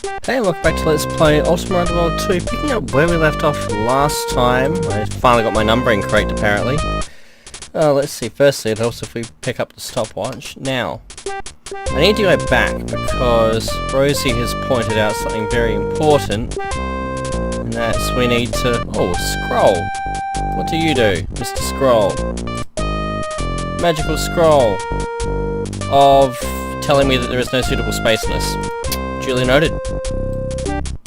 Hey, welcome back to Let's Play Ultima Underworld 2, picking up where we left off last time. I finally got my numbering correct apparently. Let's see, firstly it helps if we pick up the stopwatch. Now, I need to go back because Rosie has pointed out something very important, and that's we need to... Oh, scroll! What do you do, Mr. Scroll? Magical scroll of telling me that there is no suitable space in this. Duly noted.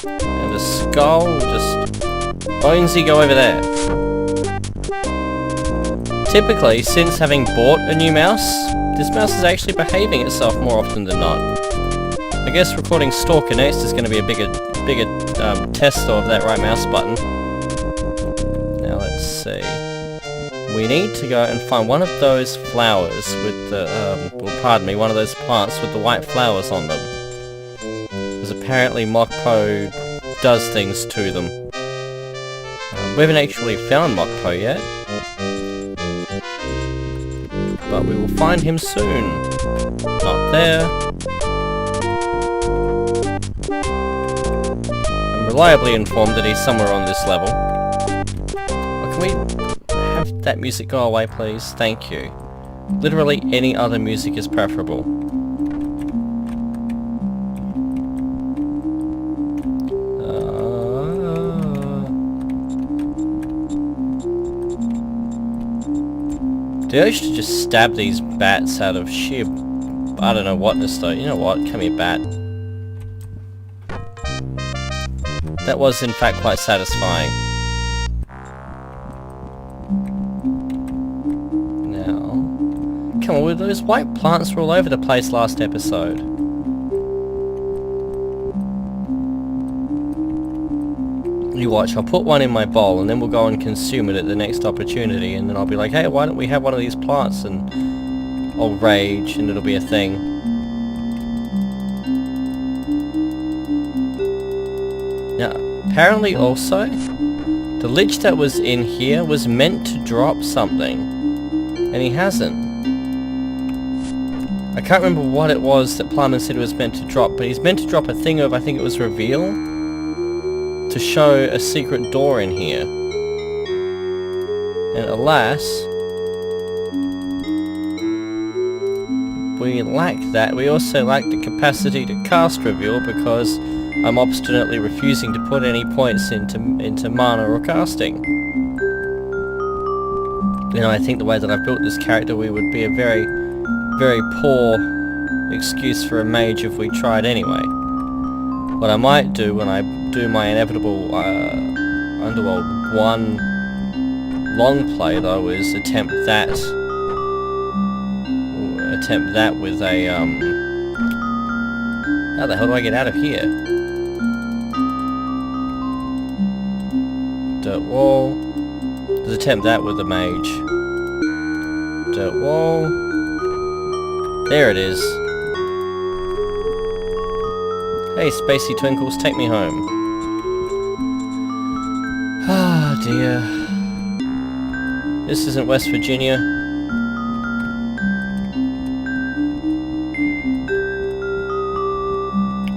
And the skull, just... Bonesy, go over there. Typically, since having bought a new mouse, this mouse is actually behaving itself more often than not. I guess recording Stalker next is going to be a bigger test of that right mouse button. Now let's see. We need to go and find one of those flowers with the, well, pardon me, one of those plants with the white flowers on them. Because apparently Mokpo does things to them. We haven't actually found Mokpo yet. But we will find him soon. Not there. I'm reliably informed that he's somewhere on this level. Oh, can we have that music go away, please? Thank you. Literally any other music is preferable. Maybe I should just stab these bats out of sheer... I don't know whatness though. You know what? Come here, bat. That was in fact quite satisfying. Now... Come on, those white plants were all over the place last episode. You watch, I'll put one in my bowl and then we'll go and consume it at the next opportunity, and then I'll be like, hey, why don't we have one of these plants? And I'll rage and it'll be a thing. Now, apparently also, the lich that was in here was meant to drop something, and he hasn't. I can't remember what it was that Plumman said it was meant to drop, but he's meant to drop a thing of, I think it was reveal, to show a secret door in here. And alas, we lack that. We also lack the capacity to cast reveal because I'm obstinately refusing to put any points into mana or casting. You know, I think the way that I've built this character, we would be a very, very poor excuse for a mage if we tried anyway. What I might do when I do my inevitable Underworld 1 long play though is attempt that with a how the hell do I get out of here? Dirt wall. Let's attempt that with the mage. Dirt wall. There it is. Hey, Spacey Twinkles, take me home. Ah, dear. This isn't West Virginia.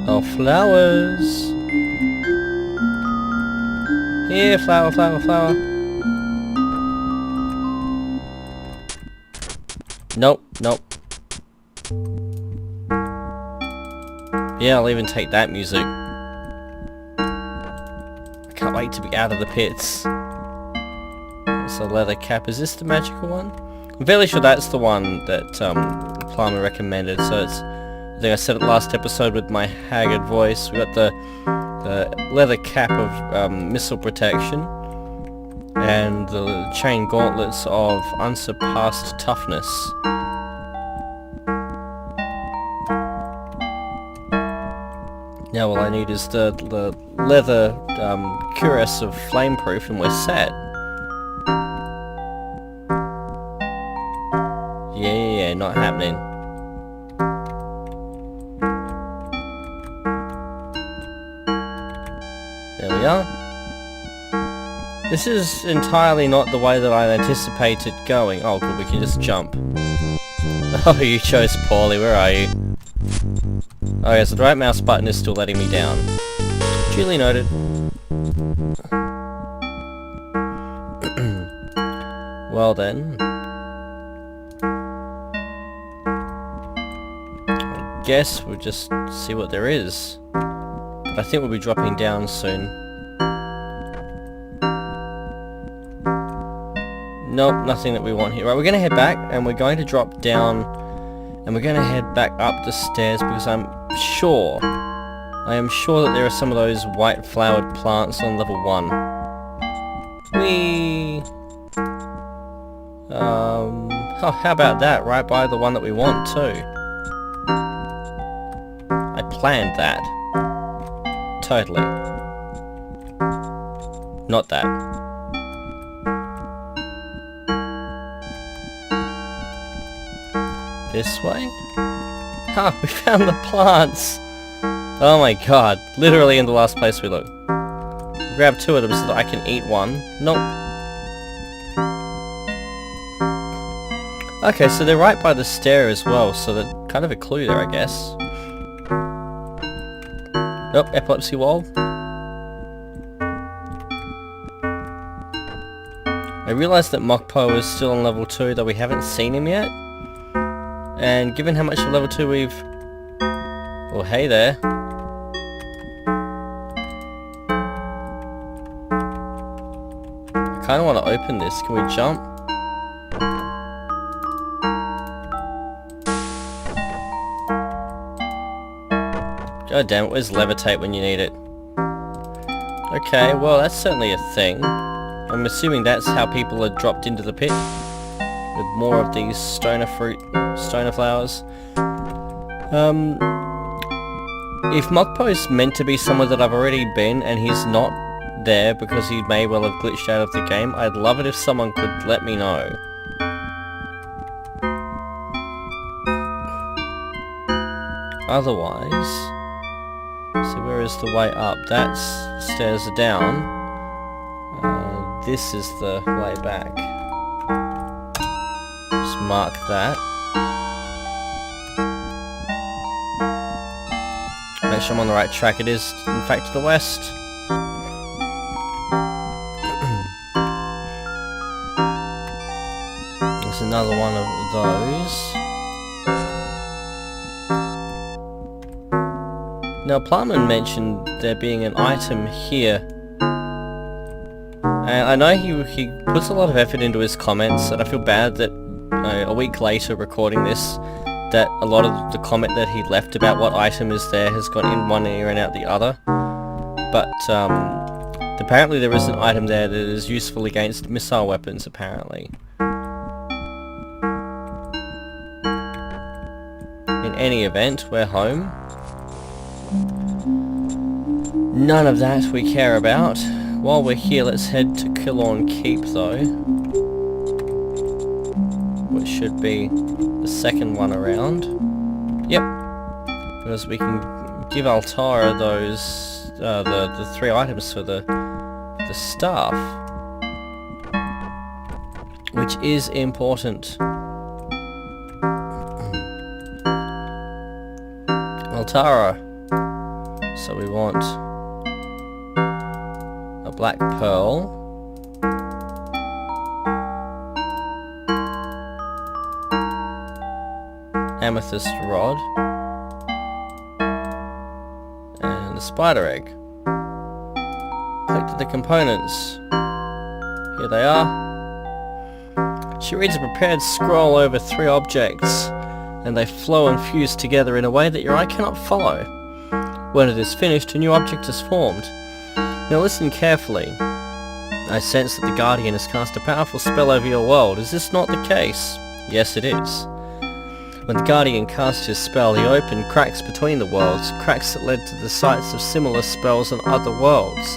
Oh, flowers. Here, flower, flower, flower. Nope, nope. Yeah, I'll even take that music. I can't wait to be out of the pits. It's a leather cap. Is this the magical one? I'm fairly sure that's the one that Plummer recommended. So it's, I think I said it last episode with my haggard voice. We got the leather cap of missile protection and the chain gauntlets of unsurpassed toughness. Now all I need is the leather cuirass of flameproof and we're set. Yeah, not happening. There we are. This is entirely not the way that I anticipated going. Oh good, we can just jump. Oh, you chose poorly, where are you? Oh yeah, so the right mouse button is still letting me down. Duly noted. Well then. I guess we'll just see what there is. But I think we'll be dropping down soon. Nope, nothing that we want here. Right, we're gonna head back and we're going to drop down and we're gonna head back up the stairs because I am sure that there are some of those white flowered plants on level 1. Whee! Oh, how about that? Right by the one that we want too. I planned that. Totally. Not that. This way? Ah, we found the plants! Oh my god, literally in the last place we looked. Grab 2 of them so that I can eat one. Nope. Okay, so they're right by the stair as well, so that's kind of a clue there, I guess. Nope, epilepsy wall. I realised that Mokpo is still on level 2, though we haven't seen him yet. And given how much of level 2 we've... Well, hey there. I kind of want to open this. Can we jump? God damn it, where's levitate when you need it? Okay, well that's certainly a thing. I'm assuming that's how people are dropped into the pit. With more of these stoner flowers. If Mokpo is meant to be somewhere that I've already been and he's not there because he may well have glitched out of the game, I'd love it if someone could let me know. Otherwise... So where is the way up? That's stairs are down. This is the way back. Just mark that. Make sure I'm on the right track. It is, in fact, to the west. There's another one of those. Now, Plumman mentioned there being an item here. And I know he puts a lot of effort into his comments, and I feel bad that a week later recording this, that a lot of the comment that he left about what item is there has gone in one ear and out the other. But apparently there is an item there that is useful against missile weapons, apparently. In any event, we're home. None of that we care about. While we're here, let's head to Killorn Keep, though. Which should be the second one around. Yep. Because we can give Altara those, the 3 items for the staff. Which is important. Altara. So we want a black pearl, amethyst rod, and a spider egg. Collect the components. Here they are. She reads a prepared scroll over 3 objects, and they flow and fuse together in a way that your eye cannot follow. When it is finished, a new object is formed. Now listen carefully. I sense that the Guardian has cast a powerful spell over your world. Is this not the case? Yes, it is. When the Guardian cast his spell, he opened cracks between the worlds, cracks that led to the sites of similar spells on other worlds.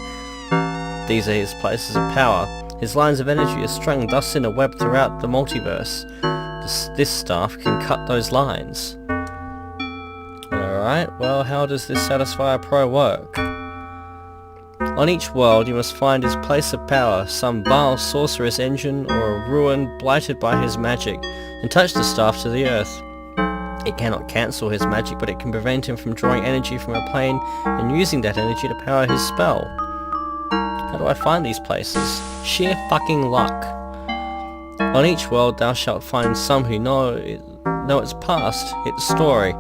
These are his places of power. His lines of energy are strung thus in a web throughout the multiverse. This staff can cut those lines. Alright, well, how does this satisfy a pro work? On each world you must find his place of power, some vile sorcerer's engine or a ruin blighted by his magic, and touch the staff to the earth. It cannot cancel his magic, but it can prevent him from drawing energy from a plane and using that energy to power his spell. How do I find these places? Sheer fucking luck. On each world thou shalt find some who know its past, its story,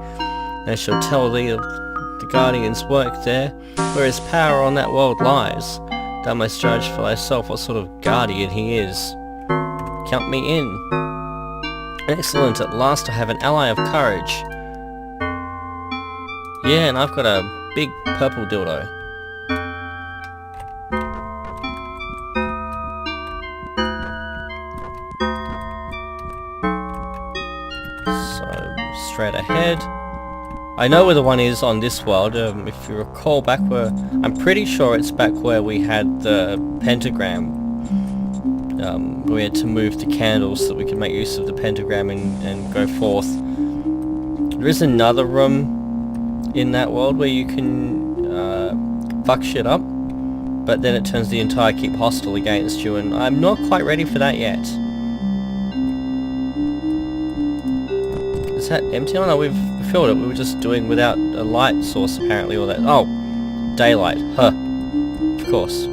and shall tell thee of the Guardian's work there, where his power on that world lies. Thou mayst judge for thyself what sort of guardian he is. Count me in. Excellent, at last I have an ally of courage. Yeah, and I've got a big purple dildo. So, straight ahead. I know where the one is on this world. If you recall back where... I'm pretty sure it's back where we had the pentagram. We had to move the candles so that we could make use of the pentagram and go forth. There is another room in that world where you can fuck shit up, but then it turns the entire keep hostile against you, and I'm not quite ready for that yet. Is that empty? Oh no, we've filled it. We were just doing without a light source apparently, or that... Oh! Daylight. Huh. Of course.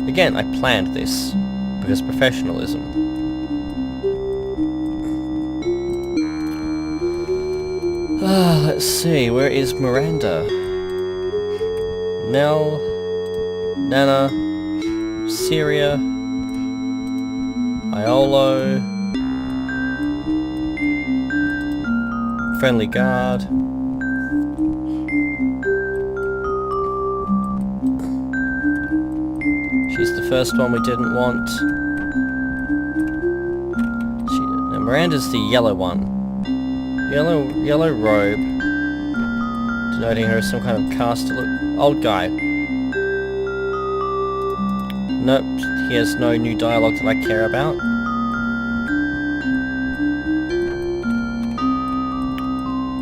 Again, I planned this. Because professionalism. Let's see, where is Miranda? Nell, Nana, Syria, Iolo, Friendly Guard. She's the first one we didn't want. Now Miranda's the yellow one. Yellow robe. Denoting her as some kind of caster. Look, old guy. Nope, he has no new dialogue that I care about.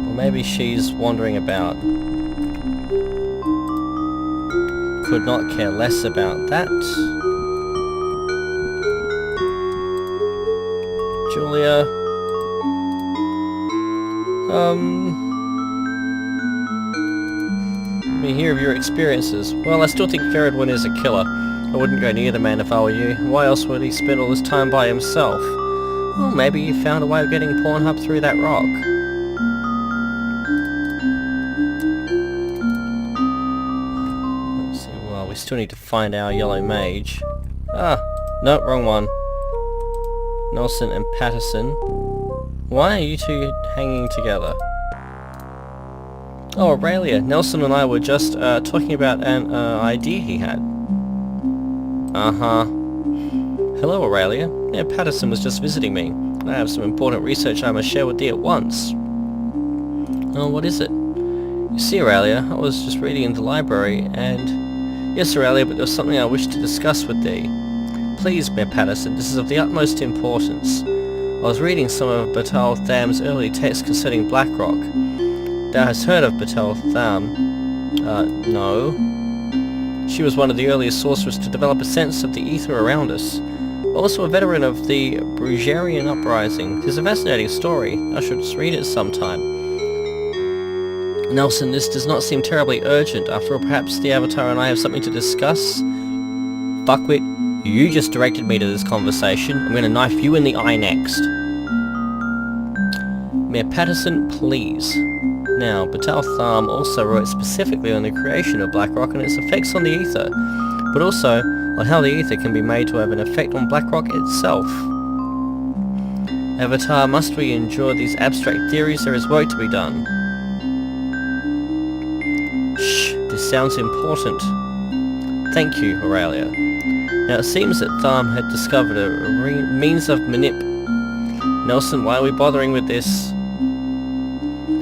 Or maybe she's wandering about. Could not care less about that. Julia. Let me hear of your experiences. Well, I still think Feridwin is a killer. I wouldn't go near the man if I were you. Why else would he spend all this time by himself? Well, maybe you found a way of getting Pornhub through that rock. We still need to find our yellow mage. Ah, no, wrong one. Nelson and Patterson. Why are you two hanging together? Oh, Aurelia. Nelson and I were just talking about an idea he had. Uh-huh. Hello, Aurelia. Yeah, Patterson was just visiting me. I have some important research I must share with thee at once. Oh, what is it? You see, Aurelia, I was just reading in the library and... Yes, Aurelia, but there was something I wish to discuss with thee. Please, Mayor Patterson, this is of the utmost importance. I was reading some of Batal Tham's early texts concerning Blackrock. Thou hast heard of Batal Tham? No. She was one of the earliest sorcerers to develop a sense of the ether around us. Also a veteran of the Brugerian Uprising. It is a fascinating story. I should read it sometime. Nelson, this does not seem terribly urgent. After all, perhaps the Avatar and I have something to discuss? Fuckwit, you just directed me to this conversation. I'm gonna knife you in the eye next. Mayor Patterson, please. Now, Batal Tham also wrote specifically on the creation of Blackrock and its effects on the ether, but also on how the ether can be made to have an effect on Blackrock itself. Avatar, must we endure these abstract theories? There is work to be done. Shh, this sounds important. Thank you, Aurelia. Now it seems that Tham had discovered a means of Nelson, why are we bothering with this?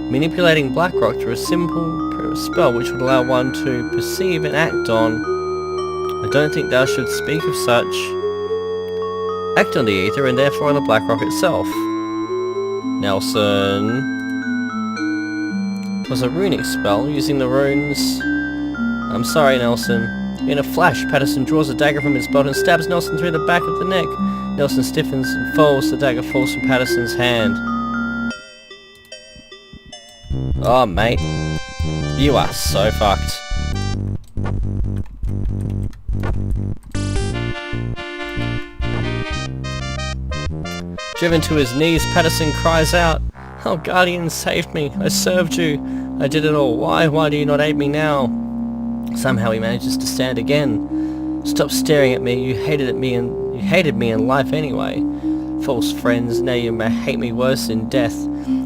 Manipulating Blackrock through a simple spell which would allow one to perceive and act on. I don't think thou should speak of such. Act on the ether and therefore on the Blackrock itself. Nelson. It was a runic spell using the runes. I'm sorry, Nelson. In a flash, Patterson draws a dagger from his belt and stabs Nelson through the back of the neck. Nelson stiffens and falls. The dagger falls from Patterson's hand. Oh, mate. You are so fucked. Driven to his knees, Patterson cries out, "Oh, Guardian, saved me. I served you. I did it all. Why? Why do you not aid me now?" Somehow he manages to stand again. "Stop staring at me. You hated me in life anyway. False friends, now you may hate me worse in death.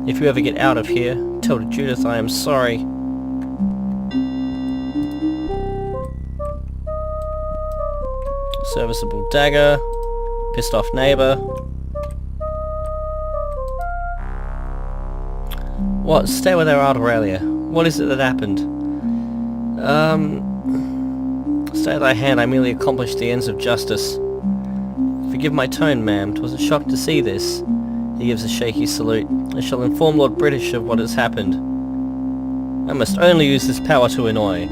If you ever get out of here, tell Judith I am sorry." Serviceable dagger. Pissed off neighbour. What? Stay where they are, Aurelia. What is it that happened? Stay thy hand, I merely accomplished the ends of justice. Forgive my tone, ma'am. 'Twas a shock to see this. He gives a shaky salute. I shall inform Lord British of what has happened. I must only use this power to annoy.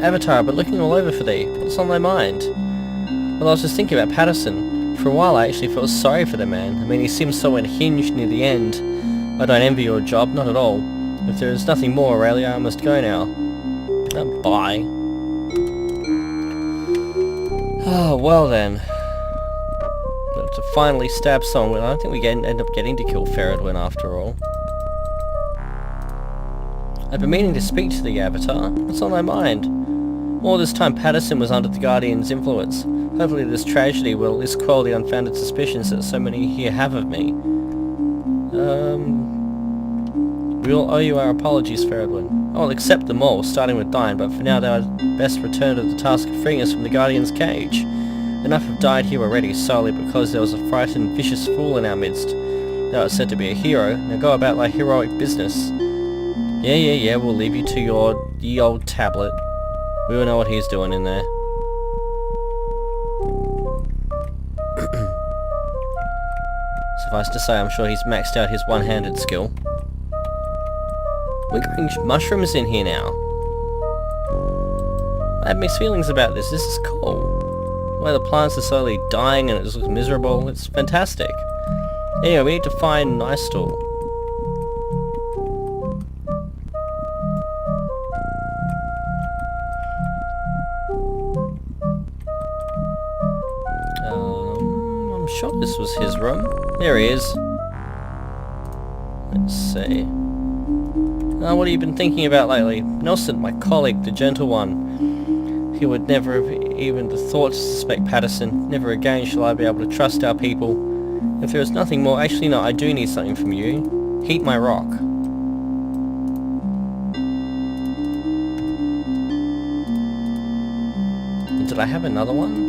Avatar, I've been looking all over for thee. What's on thy mind? Well, I was just thinking about Patterson. For a while I actually felt sorry for the man. I mean, he seemed so unhinged near the end. I don't envy your job, not at all. If there is nothing more, Aurelia, I must go now. Bye. Oh, well then. To finally stab someone, I don't think we end up getting to kill Feridwin after all. I've been meaning to speak to the Avatar. What's on thy mind? All this time Patterson was under the Guardian's influence. Hopefully this tragedy will at least quell the unfounded suspicions that so many here have of me. We all owe you our apologies, Feridwin. I'll accept them all, starting with thine, but for now thou had best return to the task of freeing us from the Guardian's cage. Enough have died here already, solely because there was a frightened, vicious fool in our midst. Thou art said to be a hero, now go about thy heroic business. Yeah, we'll leave you to ye old tablet. We all know what he's doing in there. Suffice to say, I'm sure he's maxed out his one-handed skill. We're growing mushrooms in here now. I have mixed feelings about this. This is cool. The way the plants are slowly dying and it just looks miserable. It's fantastic. Anyway, we need to find Nystall. I'm sure this was his room. There he is. Let's see. What have you been thinking about lately? Nelson, my colleague, the gentle one. He would never have even the thought to suspect Patterson. Never again shall I be able to trust our people. If there is nothing more... Actually, no, I do need something from you. Heat my rock. Did I have another one?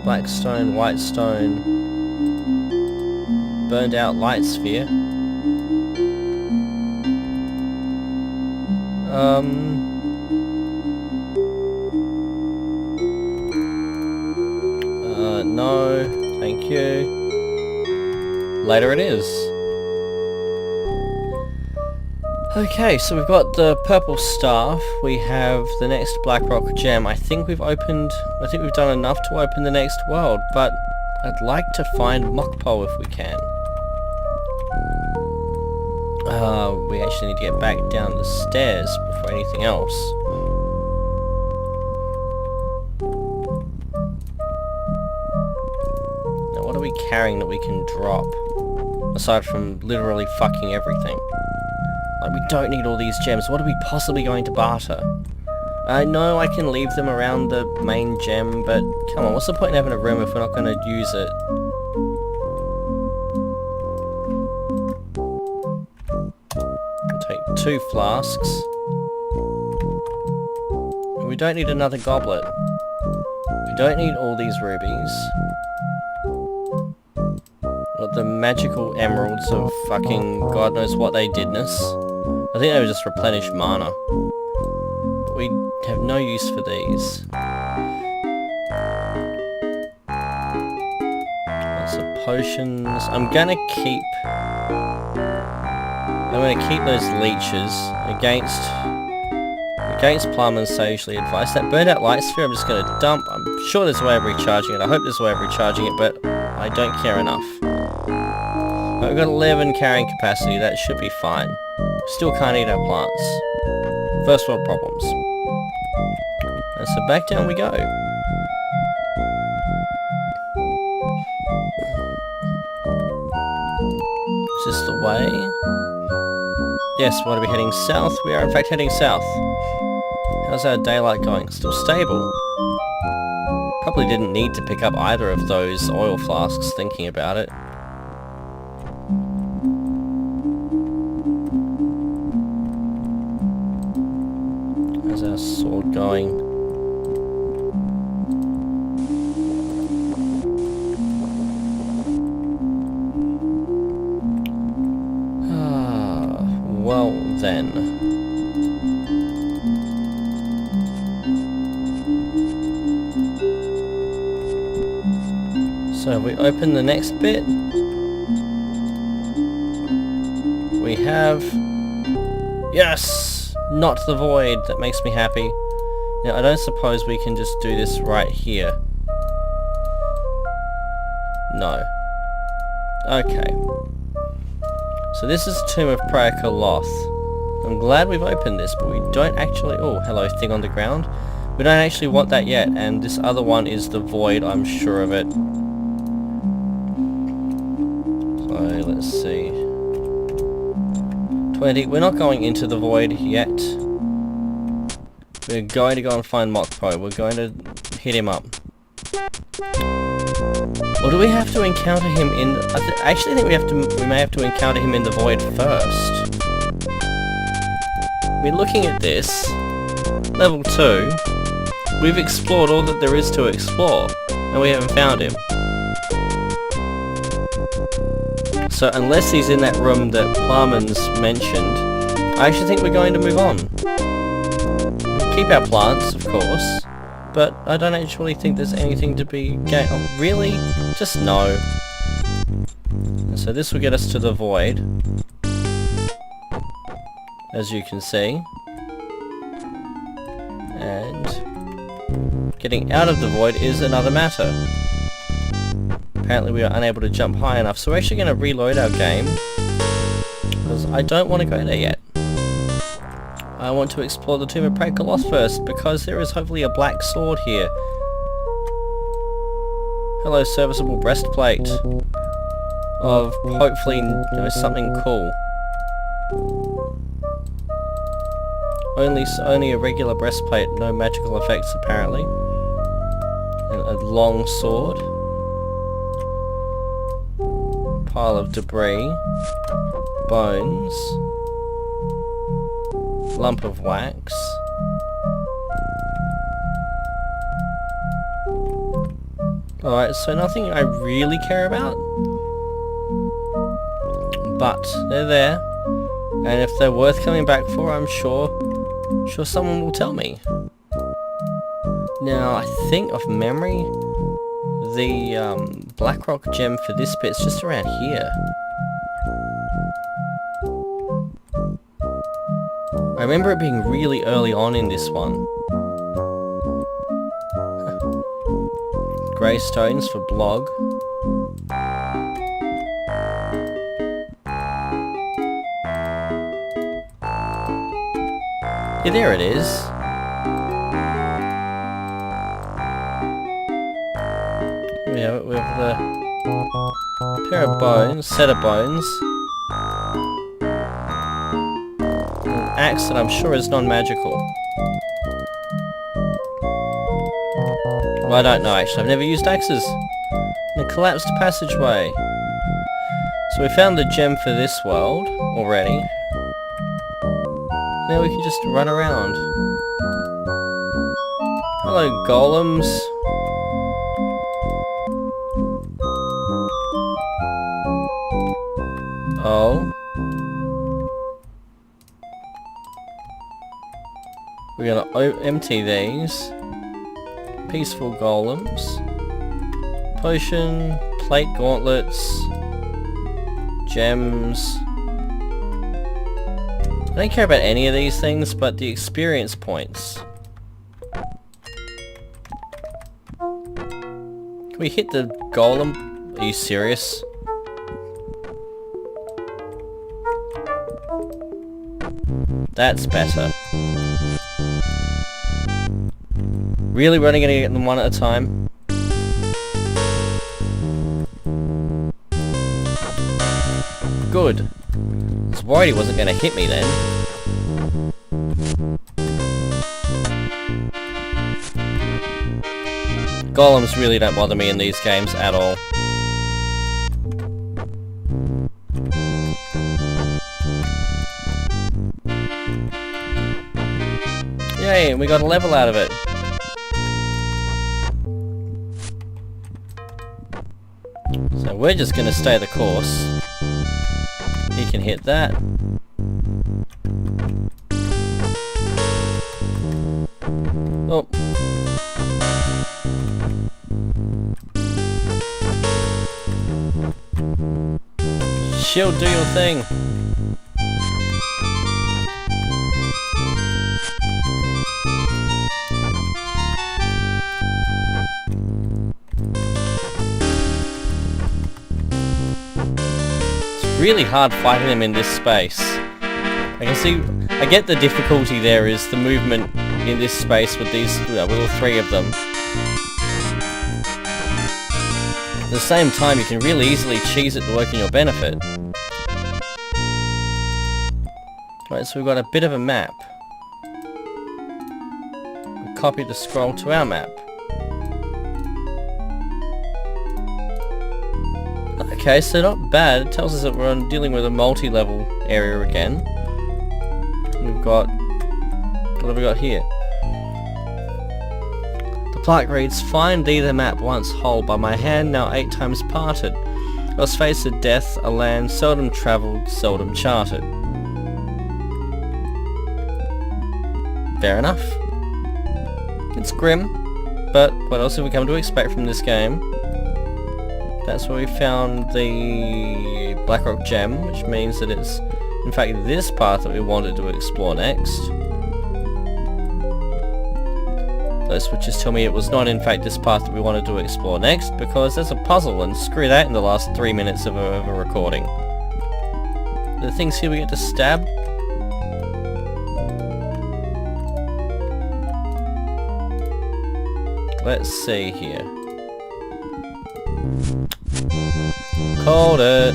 Black stone, white stone. Burned out light sphere. No, thank you. Later it is. Okay, so we've got the purple staff, we have the next Blackrock gem. I think we've done enough to open the next world, but I'd like to find Mokpo if we can. We actually need to get back down the stairs before anything else. Now what are we carrying that we can drop? Aside from literally fucking everything. Like, we don't need all these gems. What are we possibly going to barter? I know I can leave them around the main gem, but come on, what's the point in having a room if we're not going to use it? Take 2 flasks. And we don't need another goblet. We don't need all these rubies. Got the magical emeralds of fucking God knows what they didness. I think they were just replenish mana. But we have no use for these. Lots of potions. I'm gonna keep those leeches against Plumber's sagely advice. That burned out light sphere I'm just gonna dump. I'm sure there's a way of recharging it. I hope there's a way of recharging it, but I don't care enough. But we've got 11 carrying capacity, that should be fine. Still can't eat our plants. First world problems. And so back down we go. Is this the way? Yes, what are we heading south? We are in fact heading south. How's our daylight going? Still stable. Probably didn't need to pick up either of those oil flasks thinking about it. How's our sword going? Well then. So we open the next bit. We have... Yes! Not the void. That makes me happy. Now I don't suppose we can just do this right here. No. Okay. So this is Tomb of Prayer Koloth. I'm glad we've opened this, but we don't actually... Oh, hello, thing on the ground. We don't actually want that yet, and this other one is the void, I'm sure of it. So, let's see. 20. We're not going into the void yet. We're going to go and find Mokpo. We're going to hit him up. Or do we have to encounter him in... I actually think we may have to encounter him in the void first. I mean, looking at this, level 2, we've explored all that there is to explore, and we haven't found him. So unless he's in that room that Plarman's mentioned, I actually think we're going to move on. We'll keep our plants, of course. But I don't actually think there's anything to be gained. Oh, really? Just no. So this will get us to the void. As you can see. And getting out of the void is another matter. Apparently we are unable to jump high enough, so we're actually going to reload our game. Because I don't want to go there yet. I want to explore the Tomb of Prayer Koloth first, because there is hopefully a black sword here. Hello, serviceable breastplate. Of hopefully, something cool. Only a regular breastplate, no magical effects apparently. And a long sword. Pile of debris. Bones. Lump of wax. Alright, so nothing I really care about. But they're there. And if they're worth coming back for, I'm sure someone will tell me. Now, I think of memory, the Blackrock gem for this bit's just around here. I remember it being really early on in this one. Grey stones for blog. Yeah, there it is. We have the pair of bones, set of bones. An axe that I'm sure is non-magical. Well, I don't know actually, I've never used axes. And a collapsed passageway. So we found the gem for this world already. Now we can just run around. Hello, golems. Oh. We're gonna empty these. Peaceful golems. Potion, plate gauntlets, gems. I don't care about any of these things, but the experience points. Can we hit the golem Are you serious? That's better. Really, we're only going to get them one at a time? Good. I was worried he wasn't going to hit me then. Golems really don't bother me in these games at all. Yay, we got a level out of it. So we're just gonna stay the course. He can hit that. Oh. Shield, do your thing. It's really hard fighting them in this space. I get the difficulty there is the movement in this space with these, with all three of them. At the same time, you can really easily cheese it to work in your benefit. Right, so we've got a bit of a map. We copy the scroll to our map. Okay, so not bad. It tells us that we're dealing with a multi-level area again. We've got... what have we got here? The plaque reads, "Find thee the map once whole, by my hand now 8 times parted. Was faced with death, a land seldom travelled, seldom charted." Fair enough. It's grim, but what else have we come to expect from this game? That's where we found the Blackrock gem, which means that it's in fact this path that we wanted to explore next. Those switches tell me it was not in fact this path that we wanted to explore next, because there's a puzzle, and screw that in the last 3 minutes of a recording. The things here we get to stab. Let's see here. Called it.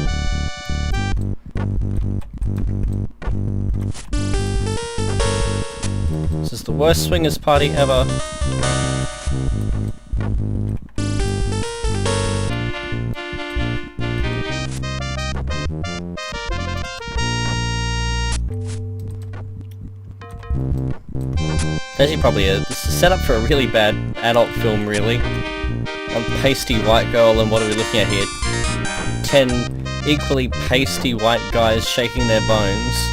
This is the worst swingers party ever. Actually, probably this is set up for a really bad adult film, really. A pasty white girl, and what are we looking at here? 10 equally pasty white guys shaking their bones.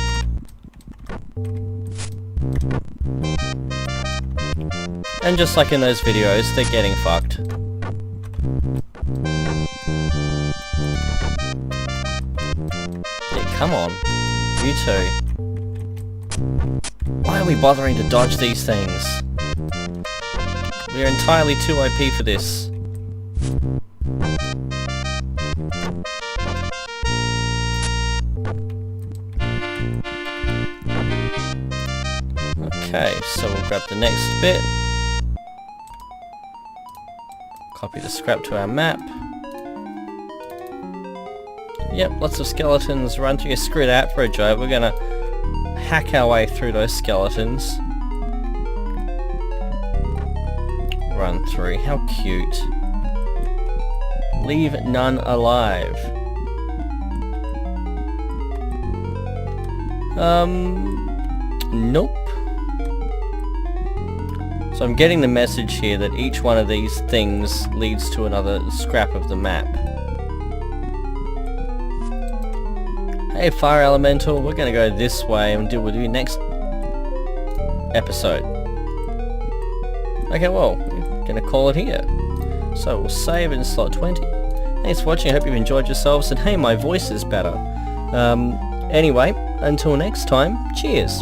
And just like in those videos, they're getting fucked. Yeah, come on. You two. Why are we bothering to dodge these things? We are entirely too OP for this. Okay, so we'll grab the next bit. Copy the scrap to our map. Yep, lots of skeletons run through. Screw that for a joke. We're gonna hack our way through those skeletons. Run through. How cute. Leave none alive. Nope. So I'm getting the message here that each one of these things leads to another scrap of the map. Hey Fire Elemental, we're gonna go this way and deal with you next episode. Okay, well, we're gonna call it here. So we'll save in slot 20. Thanks for watching, I hope you've enjoyed yourselves, and hey, my voice is better. Anyway, until next time, cheers!